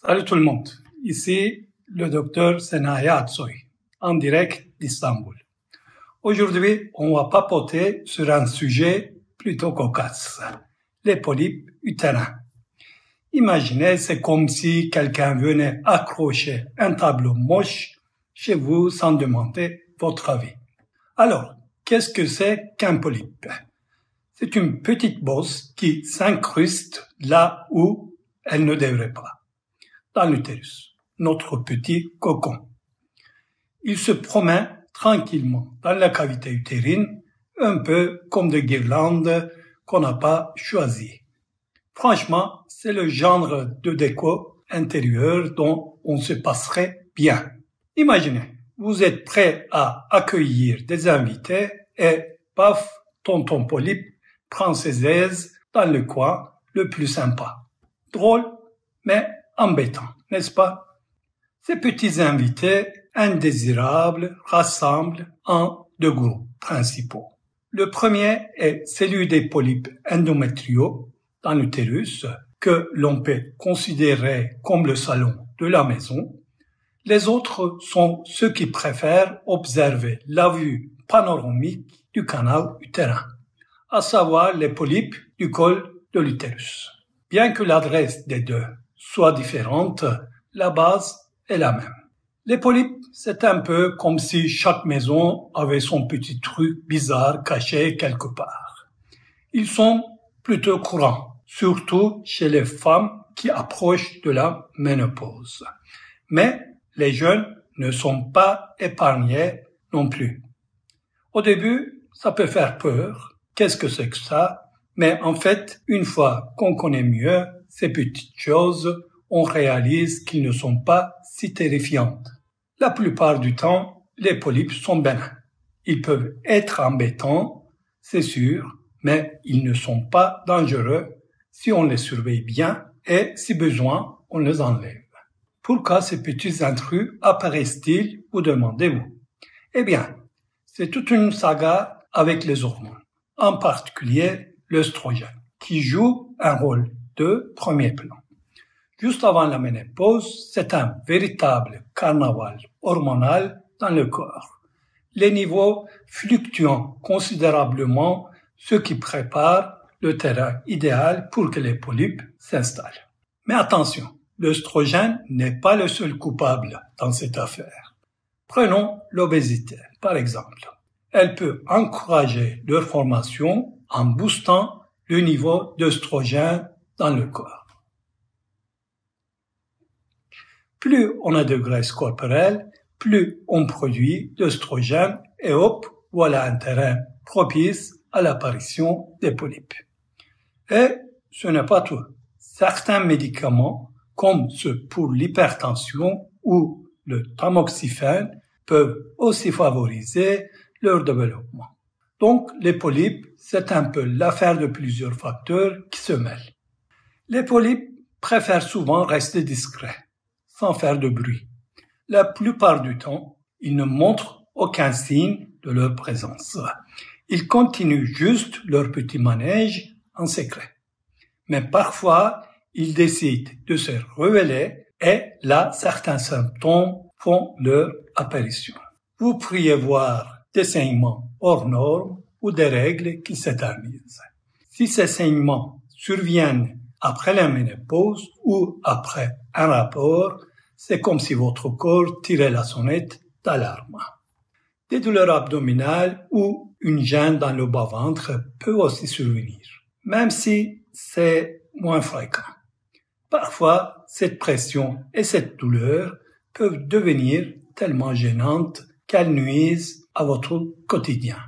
Salut tout le monde, ici le docteur Senaya Atsoy, en direct d'Istanbul. Aujourd'hui, on va papoter sur un sujet plutôt cocasse, les polypes utérins. Imaginez, c'est comme si quelqu'un venait accrocher un tableau moche chez vous sans demander votre avis. Alors, qu'est-ce que c'est qu'un polype? C'est une petite bosse qui s'incruste là où elle ne devrait pas, dans l'utérus, notre petit cocon. Il se promène tranquillement dans la cavité utérine, un peu comme des guirlandes qu'on n'a pas choisies. Franchement, c'est le genre de déco intérieur dont on se passerait bien. Imaginez, vous êtes prêt à accueillir des invités et paf, tonton polype prend ses aises dans le coin le plus sympa. Drôle, mais embêtant, n'est-ce pas? Ces petits invités indésirables rassemblent en deux groupes principaux. Le premier est celui des polypes endométriaux dans l'utérus, que l'on peut considérer comme le salon de la maison. Les autres sont ceux qui préfèrent observer la vue panoramique du canal utérin, à savoir les polypes du col de l'utérus. Bien que l'adresse des deux soit différente, la base est la même. Les polypes, c'est un peu comme si chaque maison avait son petit truc bizarre caché quelque part. Ils sont plutôt courants, surtout chez les femmes qui approchent de la ménopause. Mais les jeunes ne sont pas épargnés non plus. Au début, ça peut faire peur. Qu'est-ce que c'est que ça? Mais en fait, une fois qu'on connaît mieux ces petites choses, on réalise qu'ils ne sont pas si terrifiantes. La plupart du temps, les polypes sont bénins. Ils peuvent être embêtants, c'est sûr, mais ils ne sont pas dangereux si on les surveille bien et, si besoin, on les enlève. Pourquoi ces petits intrus apparaissent-ils, vous demandez-vous? Eh bien, c'est toute une saga avec les hormones, en particulier l'œstrogène, qui joue un rôle de premier plan. Juste avant la ménopause, c'est un véritable carnaval hormonal dans le corps. Les niveaux fluctuant considérablement, ce qui prépare le terrain idéal pour que les polypes s'installent. Mais attention, l'œstrogène n'est pas le seul coupable dans cette affaire. Prenons l'obésité, par exemple. Elle peut encourager leur formation en boostant le niveau d'œstrogène dans le corps. Plus on a de graisse corporelle, plus on produit d'œstrogène et hop, voilà un terrain propice à l'apparition des polypes. Et ce n'est pas tout. Certains médicaments, comme ceux pour l'hypertension ou le tamoxifène, peuvent aussi favoriser leur développement. Donc, les polypes, c'est un peu l'affaire de plusieurs facteurs qui se mêlent. Les polypes préfèrent souvent rester discrets, sans faire de bruit. La plupart du temps, ils ne montrent aucun signe de leur présence. Ils continuent juste leur petit manège en secret. Mais parfois, ils décident de se révéler et là, certains symptômes font leur apparition. Vous pourriez voir des saignements hors normes ou des règles qui s'éternisent. Si ces saignements surviennent après la ménopause ou après un rapport, c'est comme si votre corps tirait la sonnette d'alarme. Des douleurs abdominales ou une gêne dans le bas-ventre peuvent aussi survenir, même si c'est moins fréquent. Parfois, cette pression et cette douleur peuvent devenir tellement gênantes qu'elles nuisent à votre quotidien.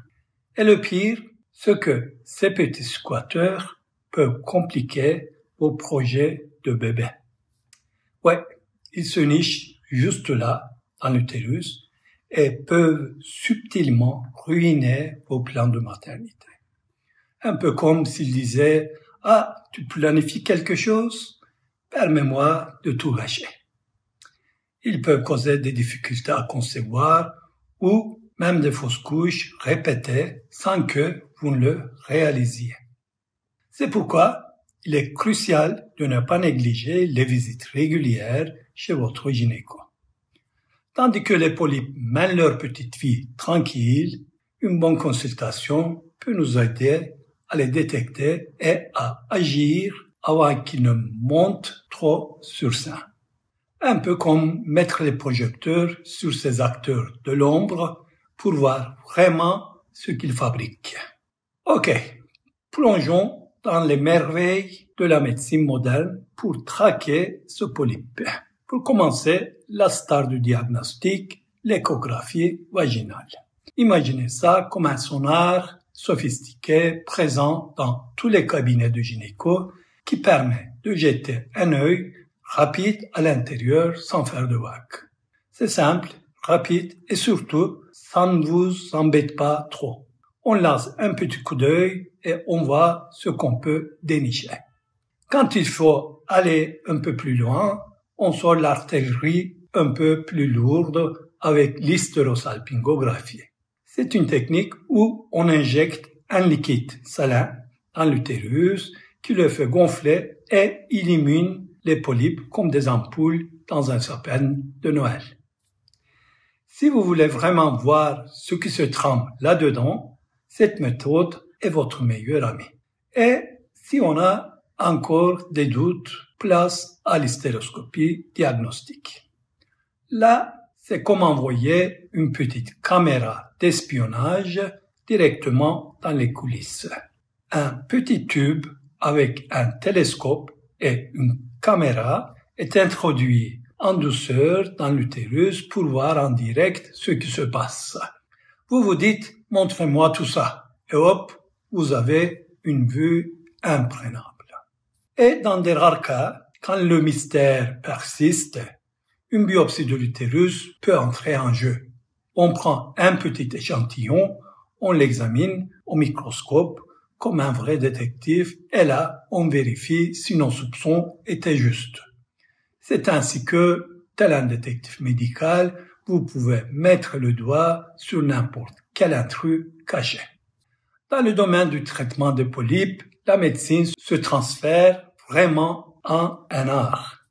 Et le pire, c'est que ces petits squatteurs peuvent compliquer vos projets de bébé. Ouais, ils se nichent juste là, dans l'utérus, et peuvent subtilement ruiner vos plans de maternité. Un peu comme s'ils disaient « Ah, tu planifies quelque chose? Permets-moi de tout gâcher. » Ils peuvent causer des difficultés à concevoir ou même des fausses couches répétées sans que vous ne le réalisiez. C'est pourquoi il est crucial de ne pas négliger les visites régulières chez votre gynéco. Tandis que les polypes mènent leur petite vie tranquille, une bonne consultation peut nous aider à les détecter et à agir avant qu'ils ne montent trop sur sein. Un peu comme mettre les projecteurs sur ces acteurs de l'ombre pour voir vraiment ce qu'ils fabriquent. Ok, plongeons dans les merveilles de la médecine moderne pour traquer ce polype. Pour commencer, la star du diagnostic, l'échographie vaginale. Imaginez ça comme un sonar sophistiqué présent dans tous les cabinets de gynéco qui permet de jeter un œil rapide à l'intérieur sans faire de vagues. C'est simple, rapide et surtout, ça ne vous embête pas trop. On lance un petit coup d'œil et on voit ce qu'on peut dénicher. Quand il faut aller un peu plus loin, on sort l'artillerie un peu plus lourde avec l'hystérosalpingographie. C'est une technique où on injecte un liquide salin dans l'utérus qui le fait gonfler et illumine les polypes comme des ampoules dans un sapin de Noël. Si vous voulez vraiment voir ce qui se trame là-dedans, cette méthode est votre meilleure amie. Et si on a encore des doutes, place à l'hystéroscopie diagnostique. Là, c'est comme envoyer une petite caméra d'espionnage directement dans les coulisses. Un petit tube avec un télescope et une caméra est introduit en douceur dans l'utérus pour voir en direct ce qui se passe. Vous vous dites, montrez-moi tout ça. Et hop, vous avez une vue imprenable. Et dans des rares cas, quand le mystère persiste, une biopsie de l'utérus peut entrer en jeu. On prend un petit échantillon, on l'examine au microscope comme un vrai détective et là, on vérifie si nos soupçons étaient justes. C'est ainsi que, tel un détective médical, vous pouvez mettre le doigt sur n'importe quel intrus caché. Dans le domaine du traitement des polypes, la médecine se transfère vraiment en un art.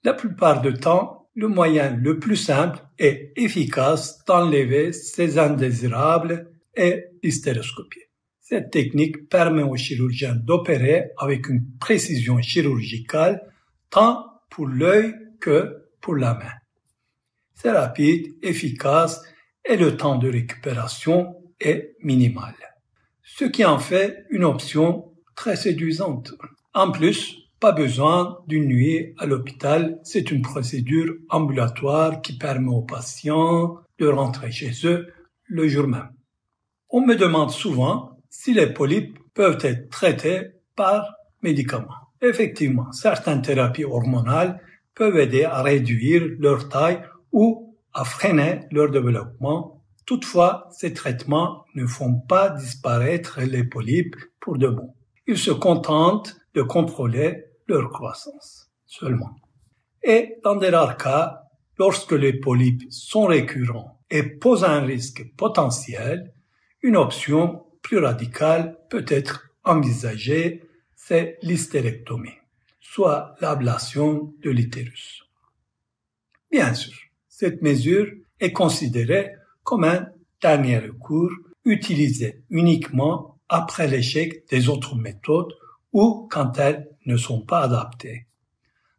La plupart du temps, le moyen le plus simple et efficace d'enlever ces indésirables est l'hystéroscopie. Cette technique permet aux chirurgiens d'opérer avec une précision chirurgicale tant pour l'œil que pour la main. C'est rapide, efficace et le temps de récupération est minimal. Ce qui en fait une option très séduisante. En plus, pas besoin d'une nuit à l'hôpital, c'est une procédure ambulatoire qui permet aux patients de rentrer chez eux le jour même. On me demande souvent si les polypes peuvent être traités par médicaments. Effectivement, certaines thérapies hormonales peuvent aider à réduire leur taille ou à freiner leur développement. Toutefois, ces traitements ne font pas disparaître les polypes pour de bon. Ils se contentent de contrôler leur croissance seulement. Et dans de rares cas, lorsque les polypes sont récurrents et posent un risque potentiel, une option plus radicale peut être envisagée, c'est l'hystérectomie, soit l'ablation de l'utérus. Bien sûr, cette mesure est considérée comme un dernier recours utilisé uniquement après l'échec des autres méthodes ou quand elles ne sont pas adaptées.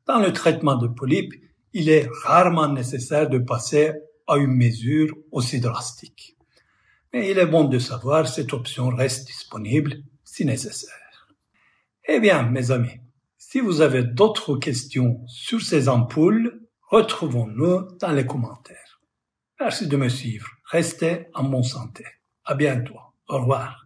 Dans le traitement de polypes, il est rarement nécessaire de passer à une mesure aussi drastique. Mais il est bon de savoir que cette option reste disponible si nécessaire. Eh bien, mes amis, si vous avez d'autres questions sur ces ampoules, retrouvons-nous dans les commentaires. Merci de me suivre. Restez en bonne santé. À bientôt. Au revoir.